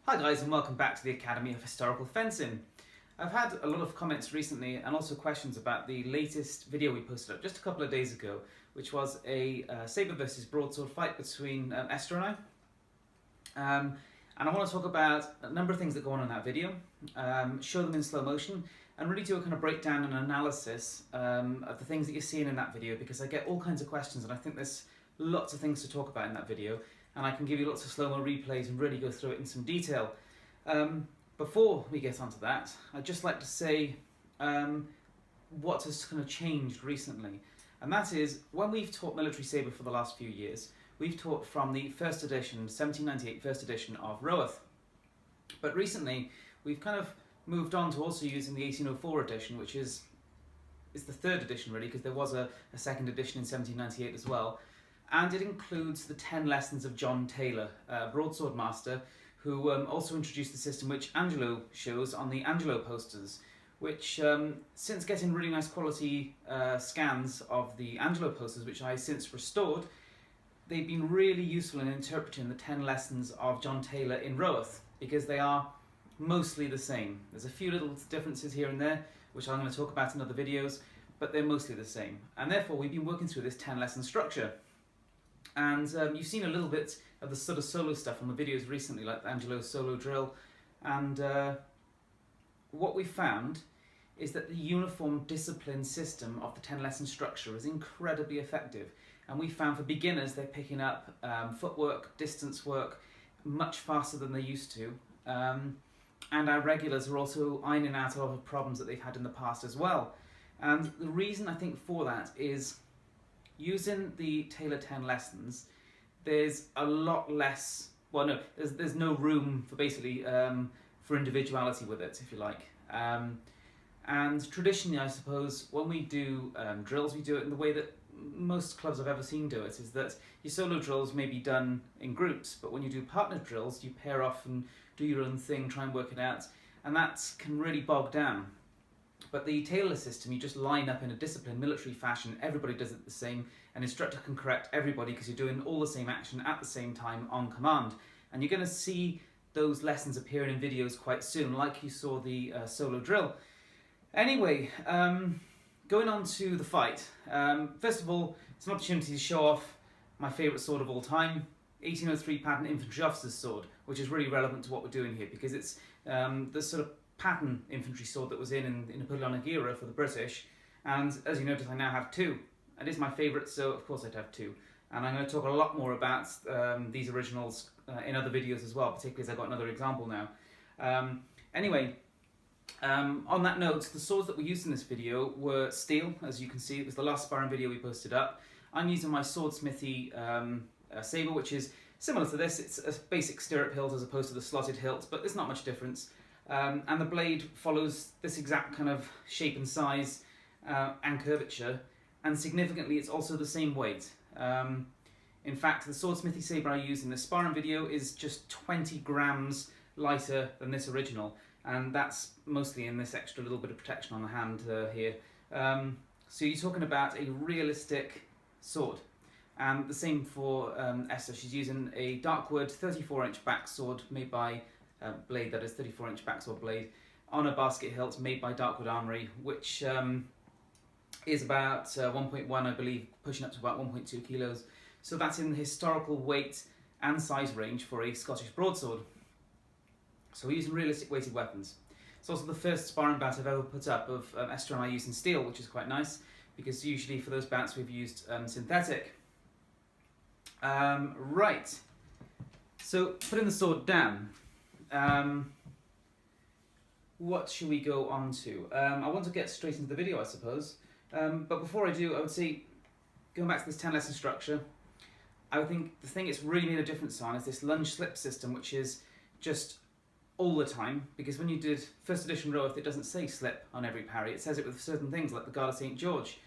Hi guys, and welcome back to the Academy of Historical Fencing. I've had a lot of comments recently and also questions about the latest video we posted up just a couple of days ago, which was a Sabre versus Broadsword fight between Esther and I. And I want to talk about a number of things that go on in that video, show them in slow motion, and really do a kind of breakdown and analysis of the things that you're seeing in that video, because I get all kinds of questions and I think there's lots of things to talk about in that video, and I can give you lots of slow-mo replays and really go through it in some detail. Before we get onto that, I'd just like to say what has kind of changed recently, and that is when we've taught military sabre for the last few years, we've taught from the first edition, 1798 first edition of Roath. But recently we've kind of moved on to also using the 1804 edition, which is the third edition really, because there was a second edition in 1798 as well. And it includes the 10 lessons of John Taylor, Broadsword master, who also introduced the system which Angelo shows on the Angelo posters, which since getting really nice quality scans of the Angelo posters, which I since restored, they've been really useful in interpreting the 10 lessons of John Taylor in Roath, because they are mostly the same. There's a few little differences here and there, which I'm going to talk about in other videos, but they're mostly the same. And therefore we've been working through this 10 lesson structure. And you've seen a little bit of the sort of solo stuff on the videos recently, like the Angelo solo drill. And what we found is that the uniform discipline system of the 10 lesson structure is incredibly effective. And we found for beginners, they're picking up footwork, distance work, much faster than they used to. And our regulars are also ironing out a lot of problems that they've had in the past as well. And the reason I think for that is, using the Taylor 10 lessons, there's a lot less, well no, there's no room for basically for individuality with it, if you like. And traditionally, I suppose, when we do drills, we do it in the way that most clubs I've ever seen do it, is that your solo drills may be done in groups, but when you do partner drills, you pair off and do your own thing, try and work it out, and that can really bog down. But the Taylor system, you just line up in a disciplined military fashion, everybody does it the same, an instructor can correct everybody because you're doing all the same action at the same time on command. And you're going to see those lessons appearing in videos quite soon, like you saw the solo drill. Anyway, going on to the fight. First of all, it's an opportunity to show off my favourite sword of all time, 1803 pattern infantry officer's sword, which is really relevant to what we're doing here, because it's the sort of pattern infantry sword that was in the Napoleonic era for the British, and as you notice I now have two, and it's my favourite, so of course I'd have two. And I'm going to talk a lot more about these originals in other videos as well, particularly as I've got another example now. Anyway, on that note, the swords that we used in this video were steel. As you can see, it was the last sparring video we posted up. I'm using my swordsmithy Sabre, which is similar to this. It's a basic stirrup hilt as opposed to the slotted hilt, but there's not much difference. And the blade follows this exact kind of shape and size and curvature, and significantly it's also the same weight. In fact, the swordsmithy sabre I use in this sparring video is just 20 grams lighter than this original, and that's mostly in this extra little bit of protection on the hand here. So you're talking about a realistic sword. And the same for Esther. She's using a Darkwood 34-inch back sword made by blade, that is 34-inch backsword blade, on a basket hilt made by Darkwood Armory, which is about 1.1, I believe, pushing up to about 1.2 kilos. So that's in the historical weight and size range for a Scottish broadsword. So we're using realistic weighted weapons. It's also the first sparring bout I've ever put up of Esther and I using steel, which is quite nice, because usually for those bouts we've used synthetic. Right, so putting the sword down. What should we go on to? I want to get straight into the video, I suppose. But before I do, I would say, going back to this 10 lesson structure, I would think the thing it's really made a difference on is this lunge slip system, which is just all the time, because when you did first edition Roath, it doesn't say slip on every parry. It says it with certain things like the Guard of St. George.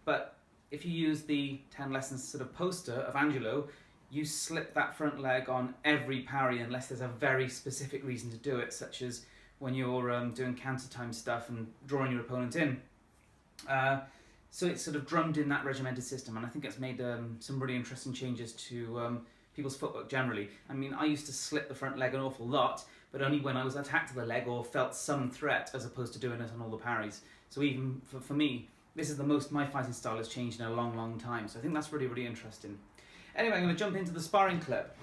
But if you use the 10 lessons sort of poster of Angelo, you slip that front leg on every parry unless there's a very specific reason to do it, such as when you're doing counter time stuff and drawing your opponent in. So it's sort of drummed in that regimented system, and I think it's made some really interesting changes to people's footwork generally. I mean, I used to slip the front leg an awful lot, but only when I was attacked to the leg or felt some threat, as opposed to doing it on all the parries. So even for me, this is the most my fighting style has changed in a long, long time. So I think that's really, really interesting. Anyway, I'm going to jump into the sparring clip.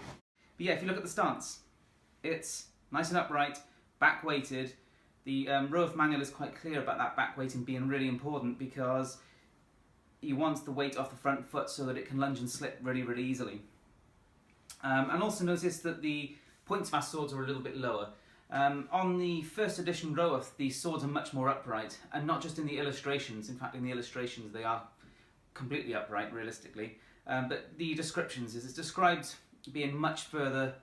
But yeah, if you look at the stance, it's nice and upright, back-weighted. The Roaf manual is quite clear about that back-weighting being really important, because you want the weight off the front foot so that it can lunge and slip really, really easily. And also notice that the points of our swords are a little bit lower. On the first edition Roaf, the swords are much more upright, and not just in the illustrations. In fact, in the illustrations they are completely upright, realistically. But the descriptions, it's described being much further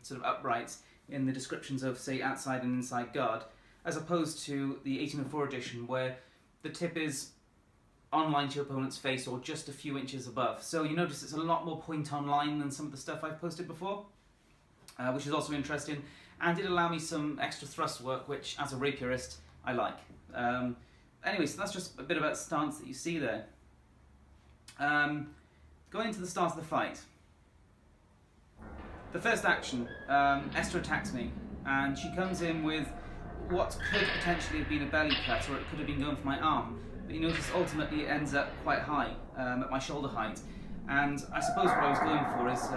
sort of upright in the descriptions of, say, outside and inside guard, as opposed to the 1804 edition, where the tip is on line to your opponent's face or just a few inches above. So you notice it's a lot more point on line than some of the stuff I've posted before, which is also interesting, and did allow me some extra thrust work, which as a rapierist I like. Anyway, so that's just a bit about the stance that you see there. Going into the start of the fight. The first action, Esther attacks me, and she comes in with what could potentially have been a belly cut, or it could have been going for my arm, but you notice ultimately it ends up quite high, at my shoulder height, and I suppose what I was going for is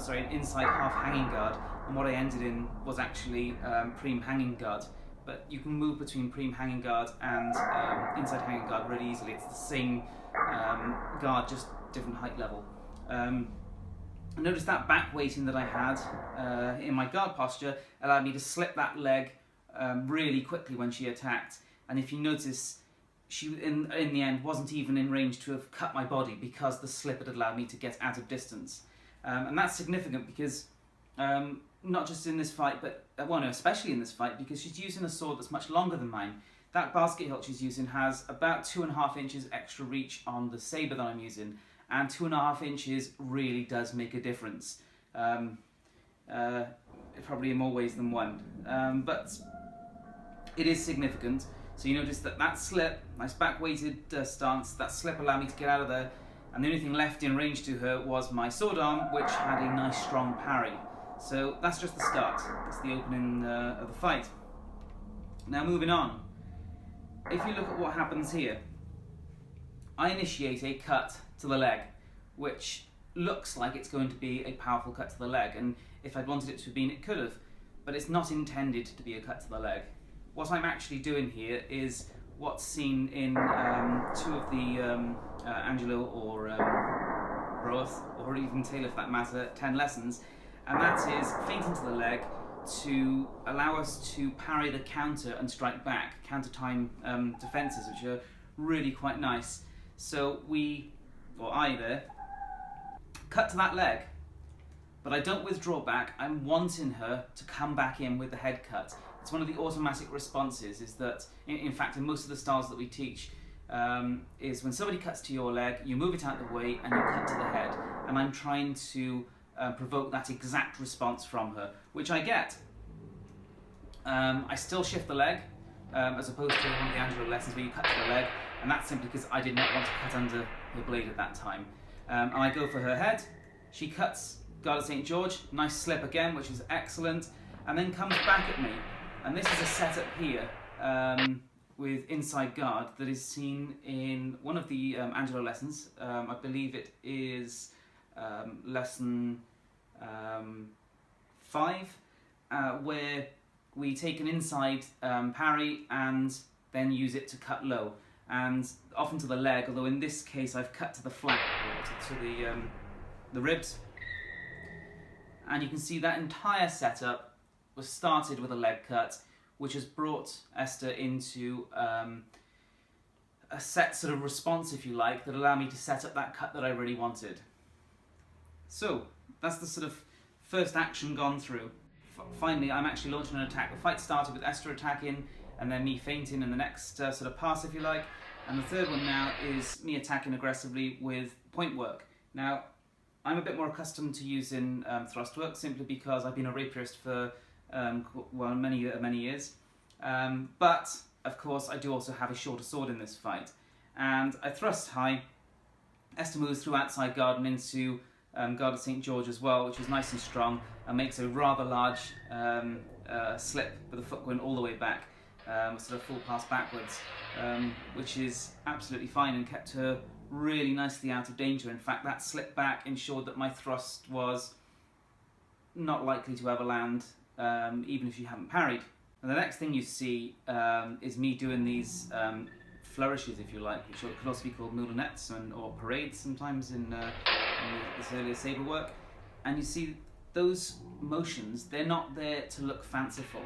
an inside half hanging guard, and what I ended in was actually preem hanging guard. But you can move between preem hanging guard and inside hanging guard really easily. It's the same guard, just different height level. Notice that back weighting that I had in my guard posture allowed me to slip that leg really quickly when she attacked. And if you notice, she in the end wasn't even in range to have cut my body, because the slip had allowed me to get out of distance. And that's significant because not just in this fight, but well, no, especially in this fight, because she's using a sword that's much longer than mine. That basket hilt she's using has about 2.5 inches extra reach on the Sabre that I'm using, and 2.5 inches really does make a difference. Probably in more ways than one, but it is significant. So you notice that slip, nice back-weighted stance, that slip allowed me to get out of there, and the only thing left in range to her was my sword arm, which had a nice strong parry. So that's just the start. That's the opening of the fight. Now moving on. If you look at what happens here, I initiate a cut to the leg, which looks like it's going to be a powerful cut to the leg, and if I'd wanted it to have been, it could have, but it's not intended to be a cut to the leg. What I'm actually doing here is what's seen in two of the Angelo or Roth, or even Taylor for that matter, 10 lessons, and that is feint into the leg to allow us to parry the counter and strike back, counter time defences, which are really quite nice. So I there, cut to that leg, but I don't withdraw back. I'm wanting her to come back in with the head cut. It's one of the automatic responses, is that, in fact, in most of the styles that we teach, is when somebody cuts to your leg, you move it out of the way and you cut to the head. And I'm trying to provoke that exact response from her, which I get. I still shift the leg, as opposed to one of the Angelo lessons where you cut to the leg, and that's simply because I did not want to cut under her blade at that time. And I go for her head. She cuts Guard of St. George, nice slip again, which is excellent, and then comes back at me. And this is a setup here with inside guard that is seen in one of the Angelo lessons. I believe it is lesson 5, where we take an inside parry and then use it to cut low, and often to the leg, although in this case I've cut to the flank, to the ribs. And you can see that entire setup was started with a leg cut, which has brought Esther into a set sort of response, if you like, that allowed me to set up that cut that I really wanted. So that's the sort of first action gone through. Finally, I'm actually launching an attack. The fight started with Esther attacking, and then me feinting in the next sort of pass, if you like. And the third one now is me attacking aggressively with point work. Now, I'm a bit more accustomed to using thrust work, simply because I've been a rapierist for many years. But of course, I do also have a shorter sword in this fight, and I thrust high. Esther moves through outside guard and into Guard of St. George as well, which is nice and strong, and makes a rather large slip with the foot going all the way back, sort of full pass backwards, which is absolutely fine and kept her really nicely out of danger. In fact, that slip back ensured that my thrust was not likely to ever land, even if she hadn't parried. And the next thing you see is me doing these flourishes, if you like, which could also be called moulinettes or parades sometimes in this earlier Sabre work. And you see those motions, they're not there to look fanciful.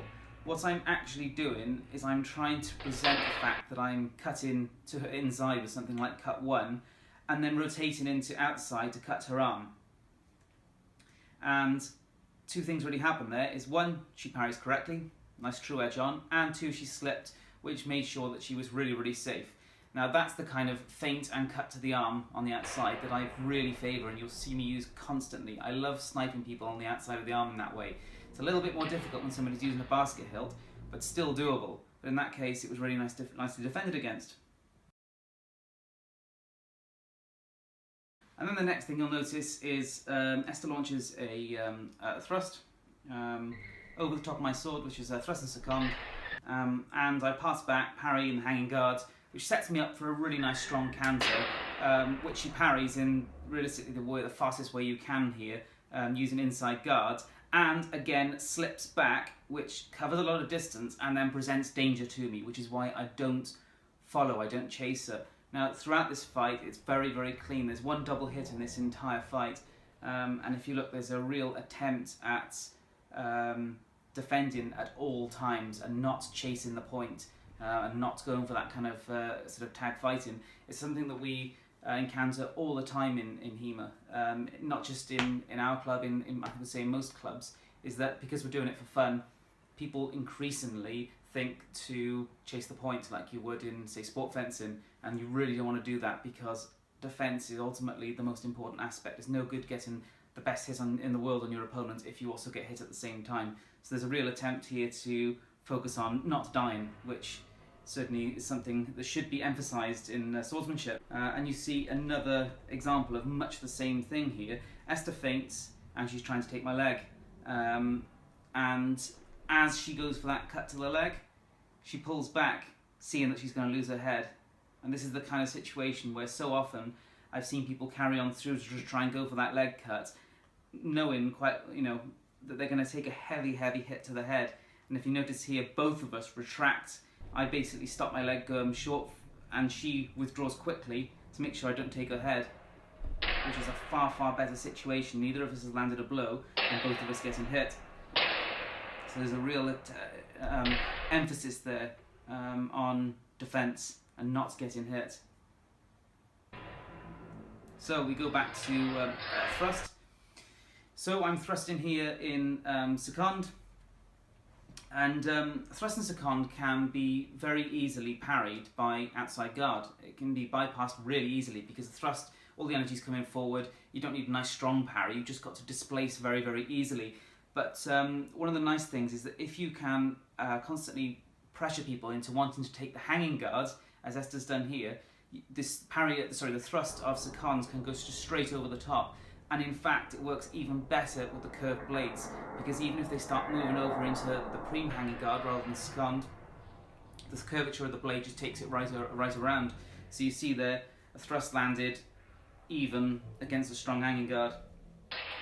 What I'm actually doing is I'm trying to present the fact that I'm cutting to her inside with something like cut 1, and then rotating into outside to cut her arm. And two things really happen there is, one, she parries correctly, nice true edge on, and two, she slipped, which made sure that she was really, really safe. Now that's the kind of feint and cut to the arm on the outside that I really favour, and you'll see me use constantly. I love sniping people on the outside of the arm in that way. It's a little bit more difficult when somebody's using a basket hilt, but still doable. But in that case, it was really nicely defended against. And then the next thing you'll notice is Esther launches a thrust over the top of my sword, which is a thrust and second, and I pass back, parry in the hanging guard, which sets me up for a really nice strong canter, which she parries in realistically the fastest way you can here, using inside guard, and again slips back, which covers a lot of distance and then presents danger to me, which is why I don't follow, I don't chase her. Now throughout this fight it's very, very clean. There's one double hit in this entire fight, and if you look, there's a real attempt at defending at all times and not chasing the point, and not going for that kind of sort of tag fighting. It's something that we encounter all the time in HEMA, not just in our club, I would say most clubs, is that because we're doing it for fun, people increasingly think to chase the point like you would in, say, sport fencing, and you really don't want to do that because defence is ultimately the most important aspect. It's no good getting the best hit in the world on your opponent if you also get hit at the same time. So there's a real attempt here to focus on not dying, which certainly is something that should be emphasised in swordsmanship. And you see another example of much the same thing here. Esther feints and she's trying to take my leg, and as she goes for that cut to the leg, she pulls back, seeing that she's going to lose her head. And this is the kind of situation where so often I've seen people carry on through to try and go for that leg cut, knowing quite, that they're going to take a heavy, heavy hit to the head. And if you notice here, both of us retract. I basically stop my leg short, and she withdraws quickly to make sure I don't take her head, which is a far, far better situation. Neither of us has landed a blow, and both of us getting hit. So there's a real emphasis there on defence and not getting hit. So we go back to thrust. So I'm thrusting here in second, and thrust and second can be very easily parried by outside guard. It can be bypassed really easily because the thrust, all the energy's coming forward. You don't need a nice strong parry, you've just got to displace very, very easily. But one of the nice things is that if you can constantly pressure people into wanting to take the hanging guard, as Esther's done here, this the thrust of seconds can go straight over the top. And in fact, it works even better with the curved blades, because even if they start moving over into the preem hanging guard rather than second, the curvature of the blade just takes it right around. So you see there, a thrust landed even against a strong hanging guard.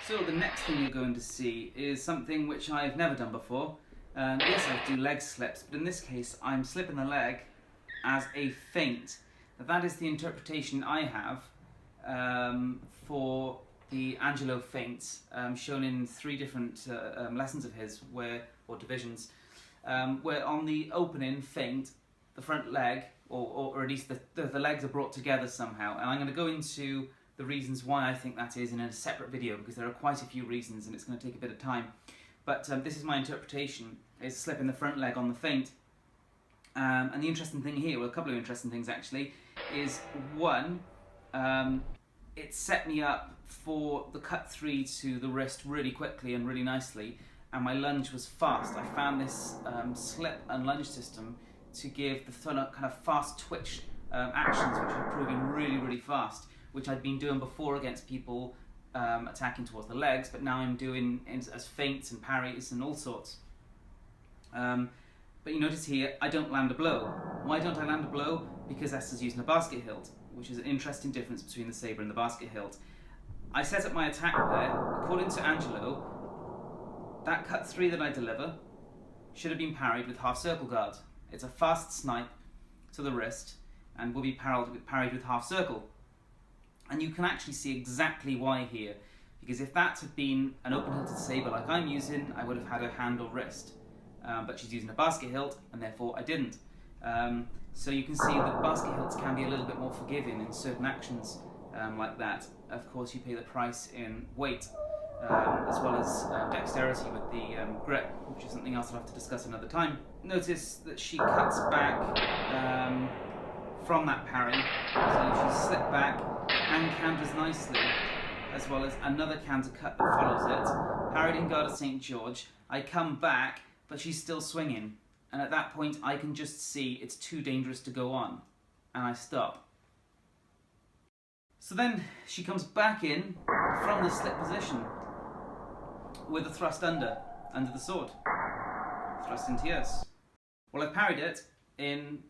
So the next thing you're going to see is something which I've never done before. Yes, I do leg slips, but in this case I'm slipping the leg as a feint. That is the interpretation I have for the Angelo feints, shown in 3 different lessons of his, or divisions, where on the opening feint, the front leg, or at least the legs are brought together somehow. And I'm going to go into the reasons why I think that is in a separate video, because there are quite a few reasons and it's going to take a bit of time. But this is my interpretation, is slipping the front leg on the feint. And the interesting thing here, well, a couple of interesting things actually, is one, it set me up for the cut 3 to the wrist really quickly and really nicely, and my lunge was fast. I found this slip and lunge system to give the kind of fast twitch actions, which are proving really, really fast, which I'd been doing before against people attacking towards the legs, but now I'm doing as feints and parries and all sorts. But you notice here, I don't land a blow. Why don't I land a blow? Because Esther's using a basket hilt, which is an interesting difference between the sabre and the basket hilt. I set up my attack there. According to Angelo, that cut 3 that I deliver should have been parried with half circle guard. It's a fast snipe to the wrist and will be parried with half circle. And you can actually see exactly why here, because if that had been an open hilted sabre like I'm using, I would have had a hand or wrist. But she's using a basket hilt, and therefore I didn't. So you can see that basket hilts can be a little bit more forgiving in certain actions like that. Of course, you pay the price in weight, as well as dexterity with the grip, which is something else I'll have to discuss another time. Notice that she cuts back from that parry, so she slipped back and counters nicely, as well as another counter cut that follows it. Parried in guard of St. George, I come back, but she's still swinging, and at that point I can just see it's too dangerous to go on, and I stop. So then she comes back in from the slip position with a thrust under the sword. Thrust into yes. Well, I parried it in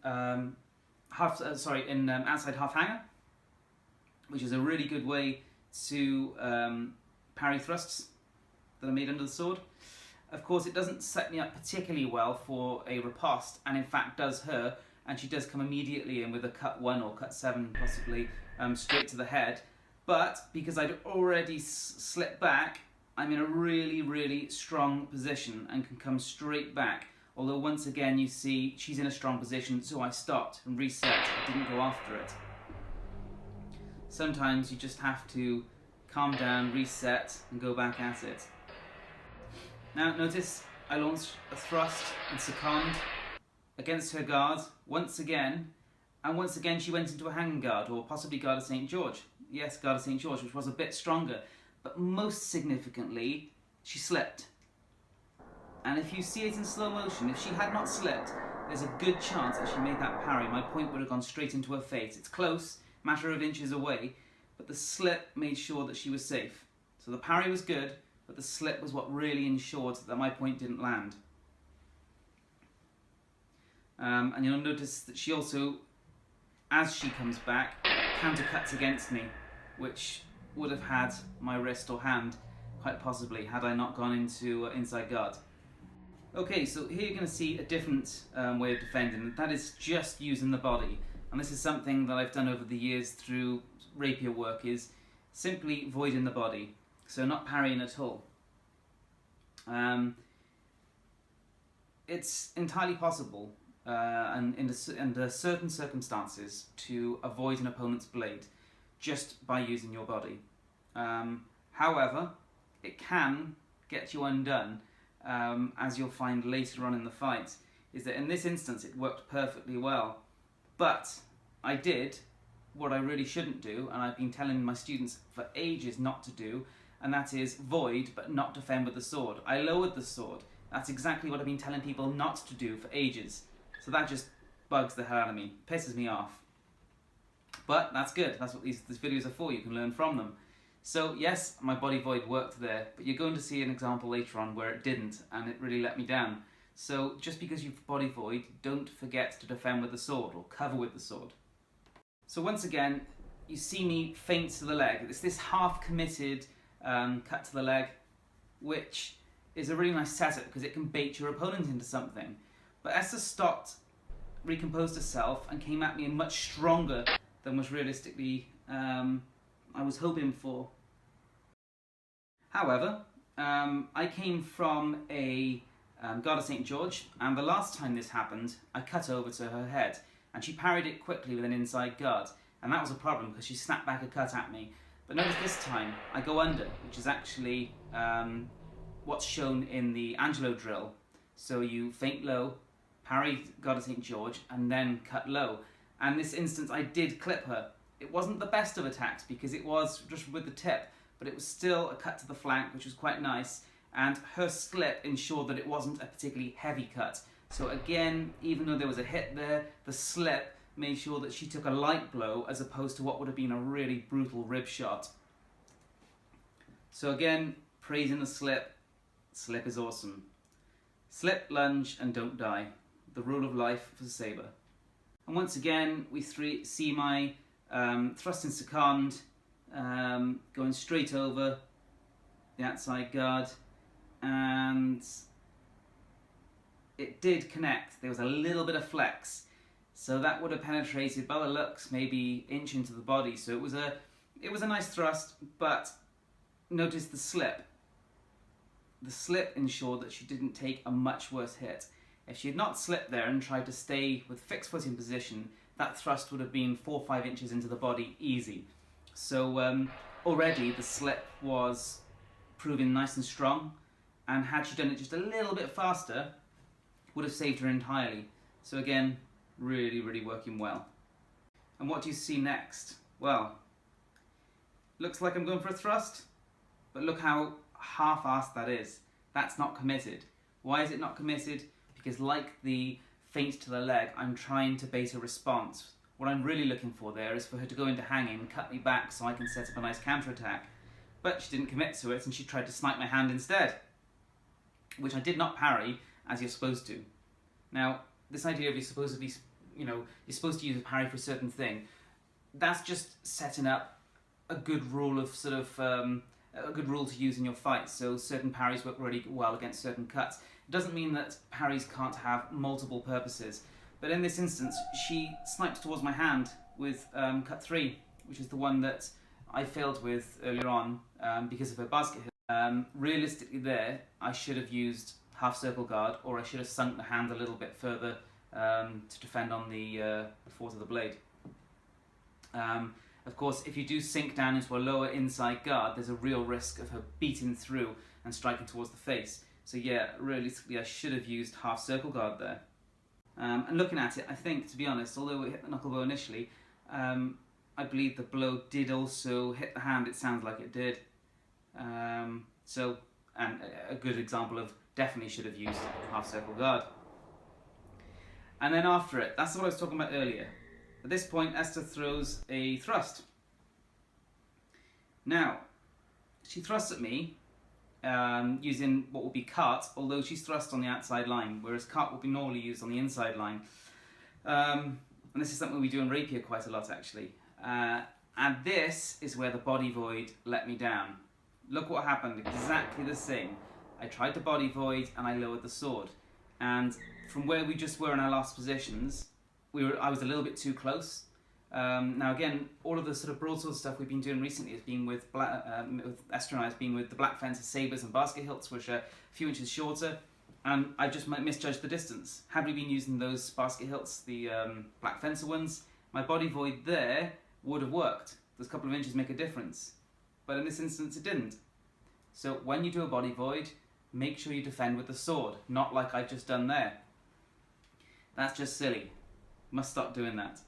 outside half hanger, which is a really good way to parry thrusts that are made under the sword. Of course, it doesn't set me up particularly well for a riposte, and in fact does her, and she does come immediately in with a cut 1 or cut 7 possibly, straight to the head. But because I'd already slipped back, I'm in a really, really strong position and can come straight back. Although once again you see she's in a strong position, so I stopped and reset. I didn't go after it. Sometimes you just have to calm down, reset, and go back at it. Now notice I launched a thrust and succumbed against her guard once again, and once again she went into a hanging guard, or possibly guard of St. George. Yes, guard of St. George, which was a bit stronger, but most significantly, she slipped. And if you see it in slow motion, if she had not slipped, there's a good chance that she made that parry. My point would have gone straight into her face. It's close, matter of inches away, but the slip made sure that she was safe. So the parry was good, but the slip was what really ensured that my point didn't land. And you'll notice that she also, as she comes back, countercuts against me, which would have had my wrist or hand, quite possibly, had I not gone into inside guard. Okay, so here you're going to see a different way of defending, and that is just using the body. And this is something that I've done over the years through rapier work, is simply voiding the body. So not parrying at all. It's entirely possible, and under certain circumstances, to avoid an opponent's blade just by using your body. However, it can get you undone, as you'll find later on in the fight, is that in this instance it worked perfectly well. But I did what I really shouldn't do, and I've been telling my students for ages not to do, and that is void but not defend with the sword. I lowered the sword. That's exactly what I've been telling people not to do for ages. So that just bugs the hell out of me, pisses me off. But that's good, that's what these videos are for, you can learn from them. So yes, my body void worked there, but you're going to see an example later on where it didn't, and it really let me down. So just because you've body void, don't forget to defend with the sword, or cover with the sword. So once again, you see me feint to the leg. It's this half-committed cut to the leg, which is a really nice setup because it can bait your opponent into something. But Esther stopped, recomposed herself, and came at me much stronger than was realistically I was hoping for. However, I came from a guard of St. George, and the last time this happened, I cut over to her head, and she parried it quickly with an inside guard, and that was a problem because she snapped back a cut at me. But notice this time, I go under, which is actually what's shown in the Angelo drill. So you feint low, parry guard of St. George, and then cut low. And in this instance, I did clip her. It wasn't the best of attacks because it was just with the tip, but it was still a cut to the flank, which was quite nice. And her slip ensured that it wasn't a particularly heavy cut. So again, even though there was a hit there, the slip made sure that she took a light blow as opposed to what would have been a really brutal rib shot. So again, praising the slip. Slip is awesome. Slip, lunge, and don't die. The rule of life for Sabre. And once again, we see my thrust and second going straight over the outside guard, and it did connect. There was a little bit of flex, so that would have penetrated, by the looks, maybe inch into the body. So it was a nice thrust, but notice the slip. The slip ensured that she didn't take a much worse hit. If she had not slipped there and tried to stay with fixed footing position, that thrust would have been 4 or 5 inches into the body, easy. So already the slip was proving nice and strong, and had she done it just a little bit faster, would have saved her entirely. So again, really, really working well. And what do you see next? Well, looks like I'm going for a thrust, but look how half-assed that is. That's not committed. Why is it not committed? Because like the feint to the leg, I'm trying to bait a response. What I'm really looking for there is for her to go into hanging and cut me back so I can set up a nice counter-attack. But she didn't commit to it, and she tried to snipe my hand instead, which I did not parry, as you're supposed to. Now, this idea of you're supposed to use a parry for a certain thing, that's just setting up a good rule of a good rule to use in your fights. So certain parries work really well against certain cuts. It doesn't mean that parries can't have multiple purposes. But in this instance, she sniped towards my hand with cut 3, which is the one that I failed with earlier on because of her basket hit. Realistically there, I should have used half circle guard, or I should have sunk the hand a little bit further to defend on the force of the blade. Of course, if you do sink down into a lower inside guard, there's a real risk of her beating through and striking towards the face. So yeah, realistically I should have used half circle guard there. And looking at it, I think, to be honest, although it hit the knuckle bow initially, I believe the blow did also hit the hand. It sounds like it did. And a good example of definitely should have used half circle guard. And then after it, that's what I was talking about earlier. At this point, Esther throws a thrust. Now, she thrusts at me using what will be cut, although she's thrust on the outside line, whereas cut will be normally used on the inside line. And this is something we do in rapier quite a lot, actually. And this is where the body void let me down. Look what happened, exactly the same. I tried to body void and I lowered the sword. And from where we just were in our last positions, I was a little bit too close. Now again, all of the sort of broadsword stuff we've been doing recently has been with Esther and I, has been with the black fences, sabres and basket hilts, which are a few inches shorter, and I just might misjudge the distance. Had we been using those basket hilts, the black fencer ones, my body void there would have worked. Those couple of inches make a difference. But in this instance it didn't. So when you do a body void, make sure you defend with the sword, not like I've just done there. That's just silly. Must stop doing that.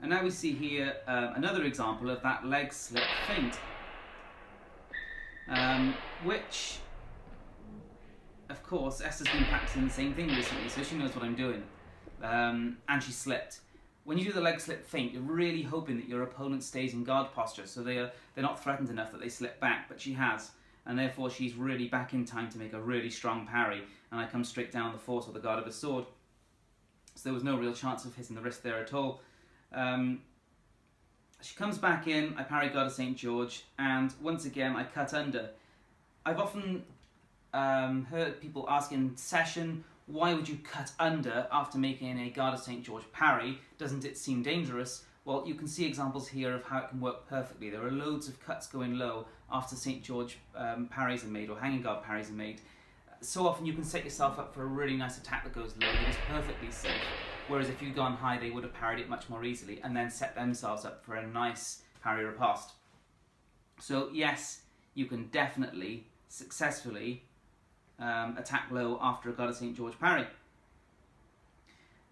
And now we see here another example of that leg slip feint, which, of course, Esther's been practicing the same thing recently, so she knows what I'm doing. And she slipped. When you do the leg slip feint, you're really hoping that your opponent stays in guard posture, so they're not threatened enough that they slip back, but she has. And therefore she's really back in time to make a really strong parry, and I come straight down the force with the guard of a sword. So there was no real chance of hitting the wrist there at all. She comes back in, I parry guard of St. George, and once again I cut under. I've often heard people ask in session, why would you cut under after making a guard of St. George parry? Doesn't it seem dangerous? Well, you can see examples here of how it can work perfectly. There are loads of cuts going low after St. George parries are made, or hanging guard parries are made. So often you can set yourself up for a really nice attack that goes low that is perfectly safe. Whereas if you'd gone high, they would have parried it much more easily and then set themselves up for a nice parry riposte. So yes, you can definitely successfully attack low after a guard of St. George parry.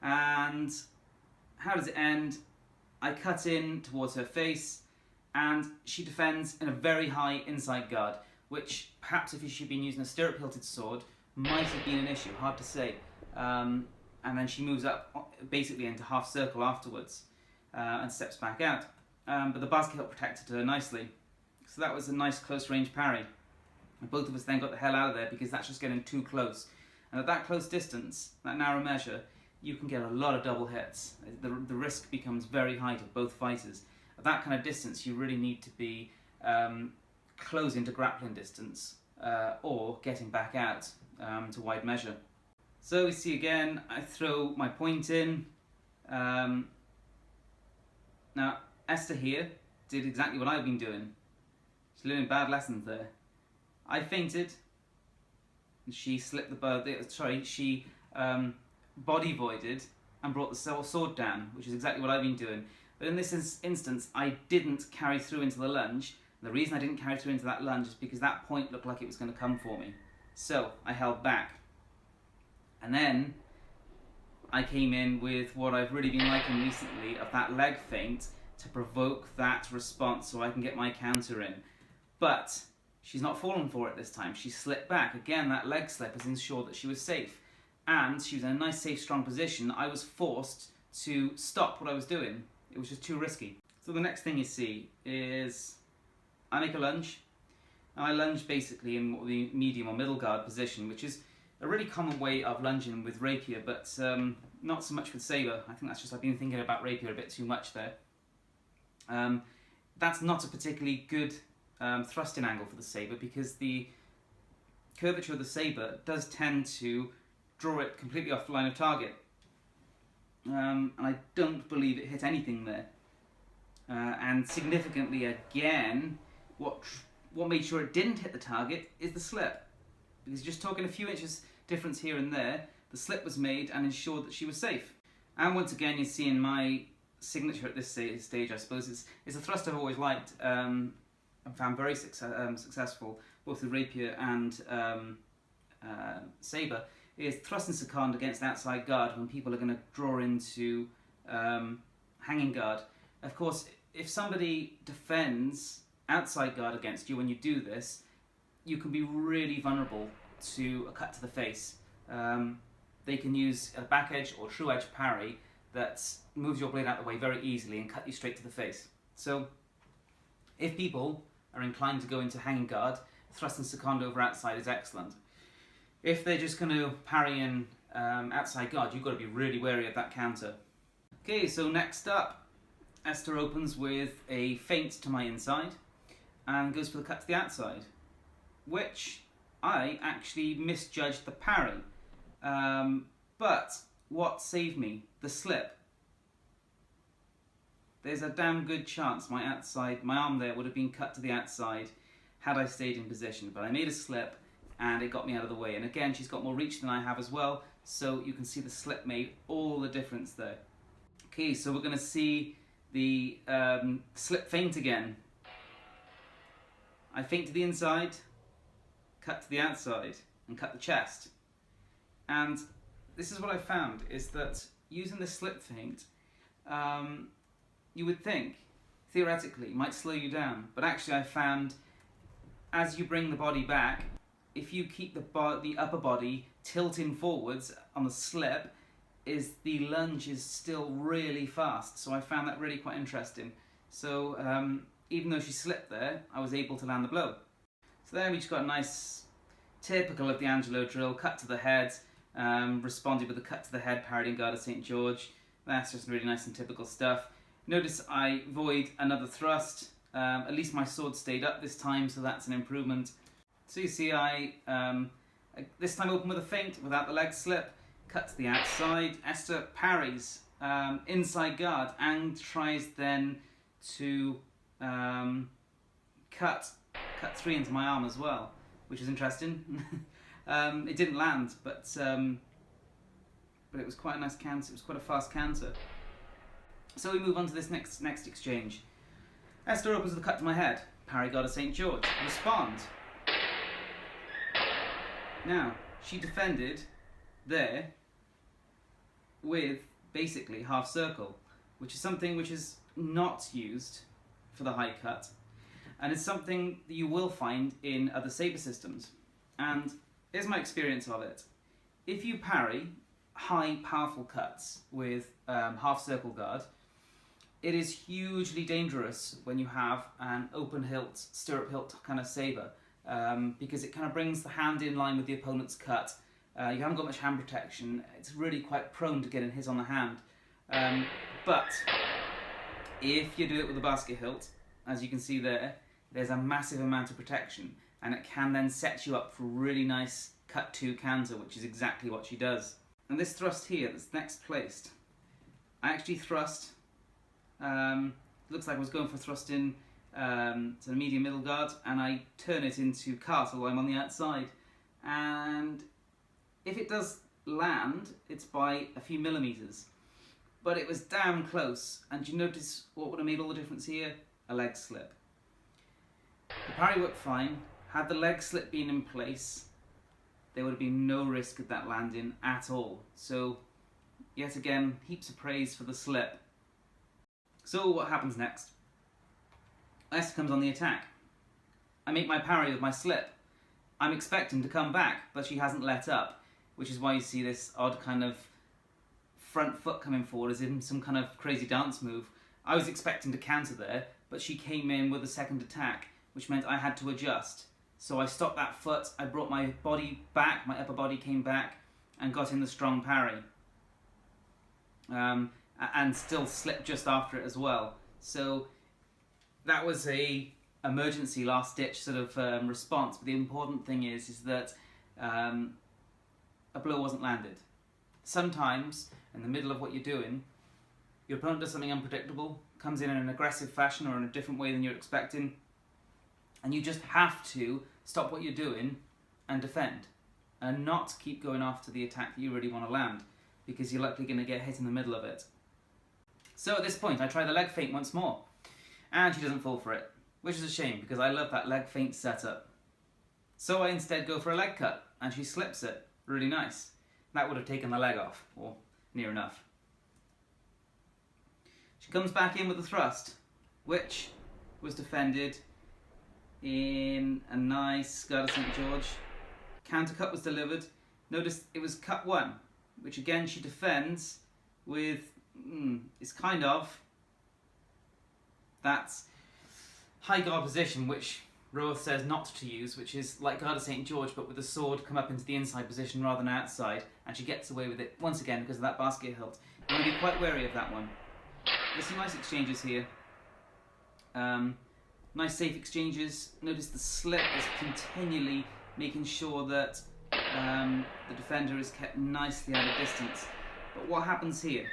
And how does it end? I cut in towards her face, and she defends in a very high inside guard, which perhaps if she'd been using a stirrup hilted sword might have been an issue, hard to say. And then she moves up basically into half circle afterwards and steps back out. But the basket hilt protected her nicely. So that was a nice close range parry. And both of us then got the hell out of there because that's just getting too close. And at that close distance, that narrow measure, you can get a lot of double hits. The risk becomes very high to both fighters. At that kind of distance, you really need to be close into grappling distance or getting back out to wide measure. So we see again, I throw my point in. Now, Esther here did exactly what I've been doing. She's learning bad lessons there. I feinted, and she slipped she body voided and brought the sword down, which is exactly what I've been doing. But in this instance, I didn't carry through into the lunge. And the reason I didn't carry through into that lunge is because that point looked like it was going to come for me. So I held back. And then I came in with what I've really been liking recently of that leg feint to provoke that response so I can get my counter in. But she's not fallen for it this time. She slipped back. Again, that leg slip has ensured that she was safe. And she was in a nice, safe, strong position. I was forced to stop what I was doing. It was just too risky. So the next thing you see is I make a lunge. And I lunge basically in the medium or middle guard position, which is a really common way of lunging with rapier, but not so much with saber. I think that's just I've been thinking about rapier a bit too much there. That's not a particularly good thrusting angle for the saber because the curvature of the saber does tend to draw it completely off the line of target. And I don't believe it hit anything there. And significantly again, what made sure it didn't hit the target is the slip. Because just talking a few inches difference here and there, the slip was made and ensured that she was safe. And once again, you're seeing my signature at this stage, I suppose. It's a thrust I've always liked and found very successful, both with rapier and saber, is thrust and second against outside guard when people are going to draw into hanging guard. Of course, if somebody defends outside guard against you when you do this, you can be really vulnerable to a cut to the face. They can use a back edge or true edge parry that moves your blade out of the way very easily and cut you straight to the face. So if people are inclined to go into hanging guard, thrust and second over outside is excellent. If they're just going to parry in outside guard, you've got to be really wary of that counter. Okay, so next up, Esther opens with a feint to my inside and goes for the cut to the outside, which I actually misjudged the parry. But what saved me? The slip. There's a damn good chance my arm there would have been cut to the outside had I stayed in position, but I made a slip and it got me out of the way. And again, she's got more reach than I have as well, so you can see the slip made all the difference there. Okay, so we're going to see the slip feint again. I feint to the inside, cut to the outside, and cut the chest. And this is what I found, is that using the slip feint, you would think, theoretically, might slow you down. But actually I found, as you bring the body back, if you keep the upper body tilting forwards on the slip, the lunge is still really fast. So I found that really quite interesting. So even though she slipped there, I was able to land the blow. So there we just got a nice, typical of the Angelo drill, cut to the head, responded with a cut to the head, parodying guard of St. George. That's just really nice and typical stuff. Notice I void another thrust. At least my sword stayed up this time, so that's an improvement. So you see I this time open with a feint without the leg slip, cut to the outside. Esther parries inside guard and tries then to cut 3 into my arm as well, which is interesting. It didn't land, but it was quite a nice counter. It was quite a fast counter. So we move on to this next exchange. Esther opens with a cut to my head. Parry guard of St. George. Respond. Now, she defended there with basically half circle, which is something which is not used for the high cut, and it's something that you will find in other saber systems. And here's my experience of it. If you parry high, powerful cuts with half circle guard, it is hugely dangerous when you have an open hilt, stirrup hilt kind of saber, because it kind of brings the hand in line with the opponent's cut. You haven't got much hand protection. It's really quite prone to getting hit on the hand. But if you do it with a basket hilt, as you can see there, there's a massive amount of protection, and it can then set you up for a really nice cut to counter, which is exactly what she does. And this thrust here that's next placed, I actually thrust, looks like I was going for thrust in to the medium middle guard, and I turn it into cart while I'm on the outside. And if it does land, it's by a few millimetres. But it was damn close, and you notice what would have made all the difference here? A leg slip. The parry worked fine. Had the leg slip been in place, there would have been no risk of that landing at all. So, yet again, heaps of praise for the slip. So what happens next? Esther comes on the attack. I make my parry with my slip. I'm expecting to come back, but she hasn't let up, which is why you see this odd kind of front foot coming forward as in some kind of crazy dance move. I was expecting to counter there, but she came in with a second attack, which meant I had to adjust. So I stopped that foot, I brought my body back, my upper body came back, and got in the strong parry. And still slipped just after it as well. So that was a emergency last ditch sort of response, but the important thing is that a blow wasn't landed. Sometimes, in the middle of what you're doing, your opponent does something unpredictable, comes in an aggressive fashion or in a different way than you're expecting, and you just have to stop what you're doing and defend, and not keep going after the attack that you really want to land, because you're likely going to get hit in the middle of it. So at this point, I try the leg feint once more, and she doesn't fall for it, which is a shame, because I love that leg feint setup. So I instead go for a leg cut, and she slips it. Really nice. That would have taken the leg off, or near enough. She comes back in with the thrust, which was defended in a nice Guard of St. George. Counter cut was delivered. Notice it was cut one, which again she defends with, it's kind of that high guard position which Roth says not to use, which is like Guard of St. George but with the sword come up into the inside position rather than outside, and she gets away with it once again because of that basket hilt. You want to be quite wary of that one. There's some nice exchanges here. Nice safe exchanges. Notice the slip is continually making sure that the defender is kept nicely at a distance. But what happens here?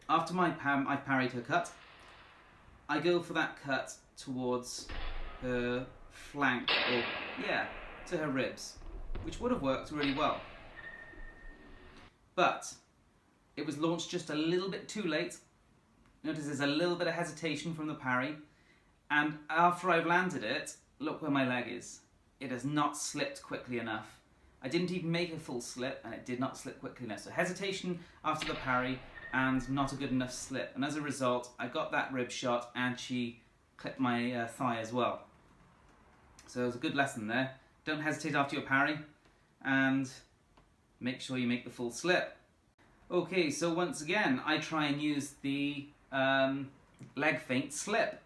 After I've parried her cut, I go for that cut towards her flank, or to her ribs, which would have worked really well. But it was launched just a little bit too late. Notice there's a little bit of hesitation from the parry, and after I've landed it, look where my leg is. It has not slipped quickly enough. I didn't even make a full slip, and it did not slip quickly enough. So hesitation after the parry, and not a good enough slip. And as a result, I got that rib shot, and she clipped my thigh as well. So it was a good lesson there. Don't hesitate after your parry, and make sure you make the full slip. Okay, so once again, I try and use the leg feint slip.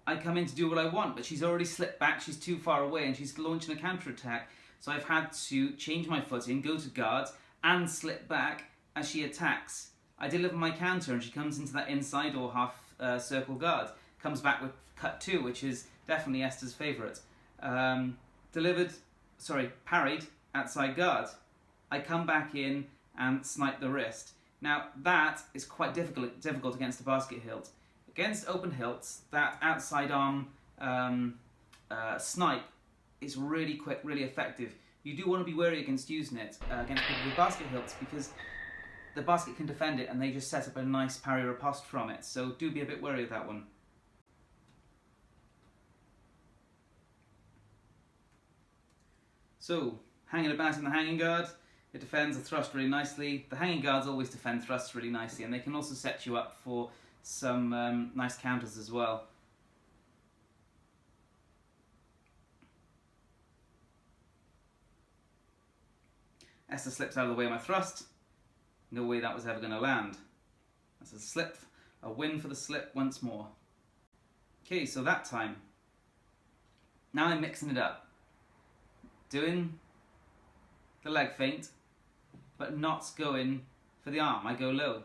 I come in to do what I want, but she's already slipped back, she's too far away, and she's launching a counter-attack. So I've had to change my footing, go to guard, and slip back as she attacks. I deliver my counter, and she comes into that inside or half circle guard. Comes back with cut 2, which is definitely Esther's favourite. Parried outside guard. I come back in and snipe the wrist. Now that is quite difficult against a basket hilt. Against open hilts, that outside arm snipe is really quick, really effective. You do want to be wary against using it against people with basket hilts, because the basket can defend it and they just set up a nice parry riposte from it. So do be a bit wary of that one. So, hanging about in the hanging guard, it defends a thrust really nicely. The hanging guards always defend thrusts really nicely, and they can also set you up for some nice counters as well. Esther slips out of the way of my thrust. No way that was ever going to land. That's a slip A win for the slip once more. Okay, so that time. Now I'm mixing it up. Doing the leg feint, but not going for the arm. I go low.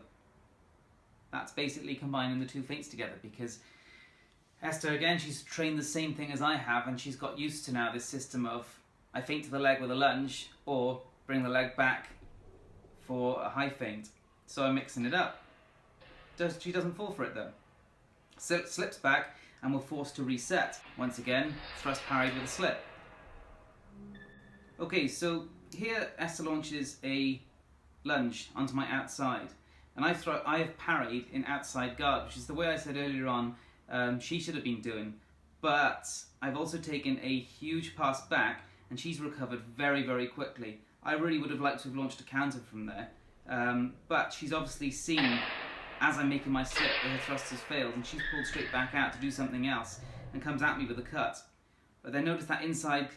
That's basically combining the two feints together, because Esther, again, she's trained the same thing as I have, and she's got used to now this system of I feint to the leg with a lunge, or bring the leg back for a high feint. So I'm mixing it up. She doesn't fall for it though. Slips back, and we're forced to reset. Once again, thrust parried with a slip. Okay, so here Esther launches a lunge onto my outside, and I have parried in outside guard, which is the way I said earlier on she should have been doing. But I've also taken a huge pass back, and she's recovered very, very quickly. I really would have liked to have launched a counter from there, but she's obviously seen as I'm making my slip that her thrust has failed, and she's pulled straight back out to do something else and comes at me with a cut. But then notice that inside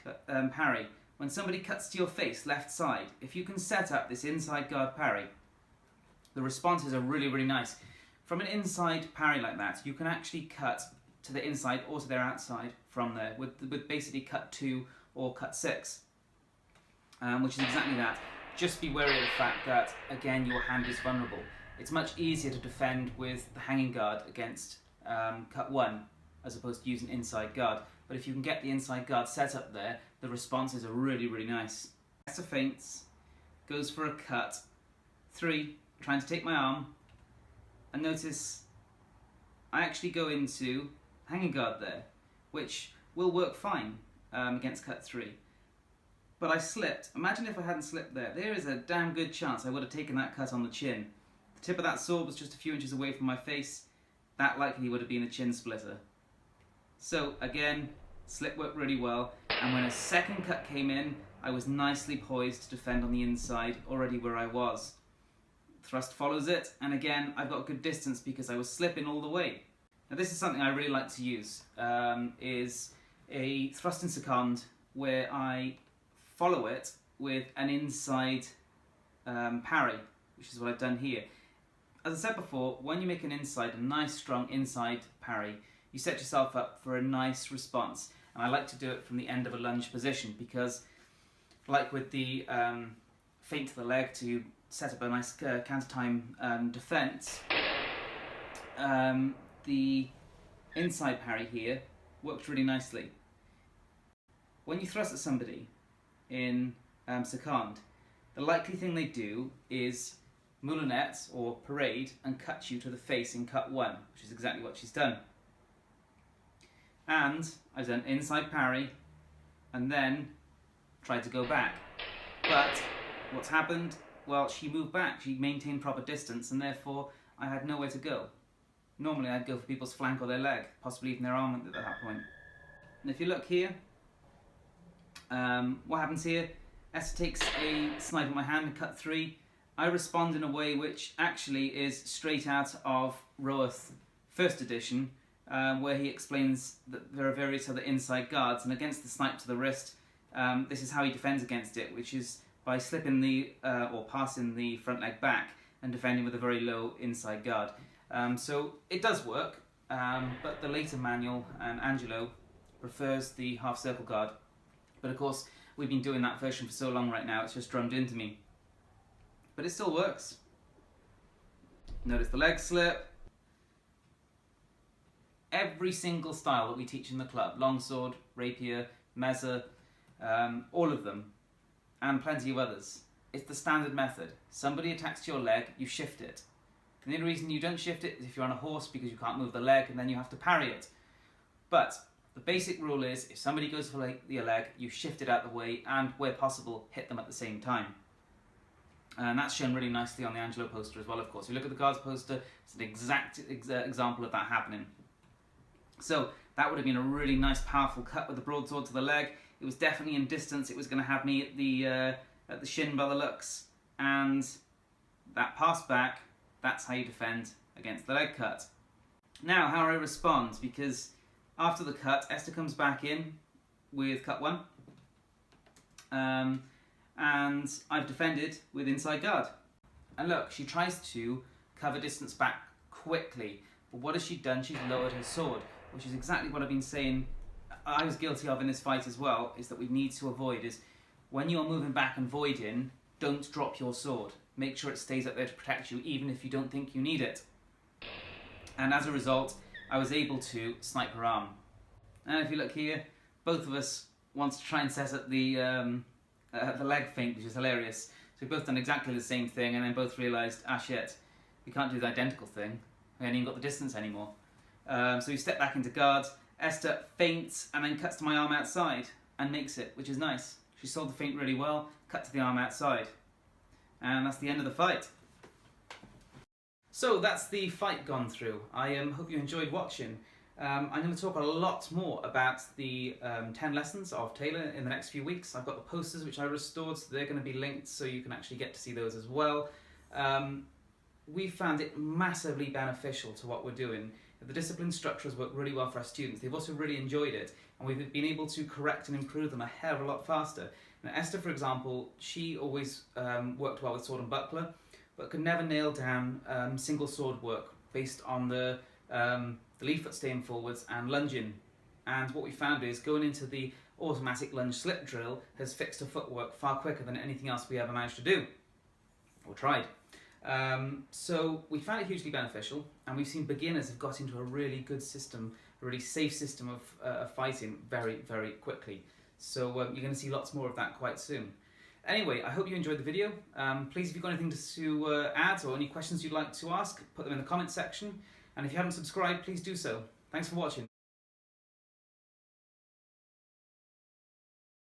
parry. When somebody cuts to your face, left side, if you can set up this inside guard parry, the responses are really, really nice. From an inside parry like that, you can actually cut to the inside or to their outside from there with basically cut 2 or cut 6, which is exactly that. Just be wary of the fact that, again, your hand is vulnerable. It's much easier to defend with the hanging guard against cut 1 as opposed to using inside guard. But if you can get the inside guard set up there, the responses are really, really nice. Esther feints, goes for a cut, 3, trying to take my arm, and notice I actually go into hanging guard there, which will work fine against cut 3. But I slipped. Imagine if I hadn't slipped there. There is a damn good chance I would have taken that cut on the chin. The tip of that sword was just a few inches away from my face. That likely would have been a chin splitter. So again, slip worked really well, and when a second cut came in, I was nicely poised to defend on the inside, already where I was. Thrust follows it, and again, I've got good distance because I was slipping all the way. Now this is something I really like to use, is a thrust and second where I follow it with an inside parry, which is what I've done here. As I said before, when you make an inside, a nice strong inside parry, you set yourself up for a nice response. And I like to do it from the end of a lunge position because, like with the feint to the leg to set up a nice counter time defense, the inside parry here worked really nicely. When you thrust at somebody in second, the likely thing they do is moulinette or parade and cut you to the face in cut 1, which is exactly what she's done. And I've done inside parry and then tried to go back. But what's happened? Well, she moved back. She maintained proper distance, and therefore I had nowhere to go. Normally I'd go for people's flank or their leg, possibly even their arm at that point. And if you look here, what happens here? Esther takes a snipe at my hand and cut 3. I respond in a way which actually is straight out of Roath 1st edition, where he explains that there are various other inside guards, and against the snipe to the wrist, this is how he defends against it, which is by slipping the or passing the front leg back and defending with a very low inside guard. So it does work, but the later manual, Angelo, prefers the half circle guard. But of course, we've been doing that version for so long right now, it's just drummed into me. But it still works. Notice the leg slip. Every single style that we teach in the club, longsword, rapier, mezza, all of them, and plenty of others, it's the standard method. Somebody attacks your leg, you shift it. And the only reason you don't shift it is if you're on a horse because you can't move the leg and then you have to parry it. But the basic rule is if somebody goes for your leg, you shift it out of the way and, where possible, hit them at the same time. And that's shown really nicely on the Angelo poster as well, of course. If you look at the guards poster, it's an exact example of that happening. So that would have been a really nice, powerful cut with the broadsword to the leg. It was definitely in distance. It was going to have me at the shin by the looks. And that pass back, that's how you defend against the leg cut. Now, how I respond, because after the cut, Esther comes back in with cut 1. And I've defended with inside guard. And look, she tries to cover distance back quickly. But what has she done? She's lowered her sword, which is exactly what I've been saying I was guilty of in this fight as well, is that we need to avoid is when you're moving back and voiding, don't drop your sword. Make sure it stays up there to protect you, even if you don't think you need it. And as a result, I was able to snipe her arm. And if you look here, both of us want to try and set up the leg feint, which is hilarious. So we've both done exactly the same thing, and then both realised, ah shit, we can't do the identical thing. We haven't even got the distance anymore. So we step back into guard, Esther feints and then cuts to my arm outside and makes it, which is nice. She sold the feint really well, cut to the arm outside. And that's the end of the fight. So that's the fight gone through. I hope you enjoyed watching. I'm going to talk a lot more about the 10 lessons of Taylor in the next few weeks. I've got the posters which I restored, so they're going to be linked so you can actually get to see those as well. We found it massively beneficial to what we're doing. The discipline structures work really well for our students. They've also really enjoyed it, and we've been able to correct and improve them a hell of a lot faster. Now, Esther, for example, she always worked well with sword and buckler, but could never nail down single sword work based on the leaf foot staying forwards and lunging. And what we found is going into the automatic lunge slip drill has fixed her footwork far quicker than anything else we ever managed to do, or tried. So we found it hugely beneficial, and we've seen beginners have got into a really good system, a really safe system of fighting very, very quickly. So you're going to see lots more of that quite soon. Anyway, I hope you enjoyed the video. Please, if you've got anything to add or any questions you'd like to ask, put them in the comment section. And if you haven't subscribed, please do so. Thanks for watching.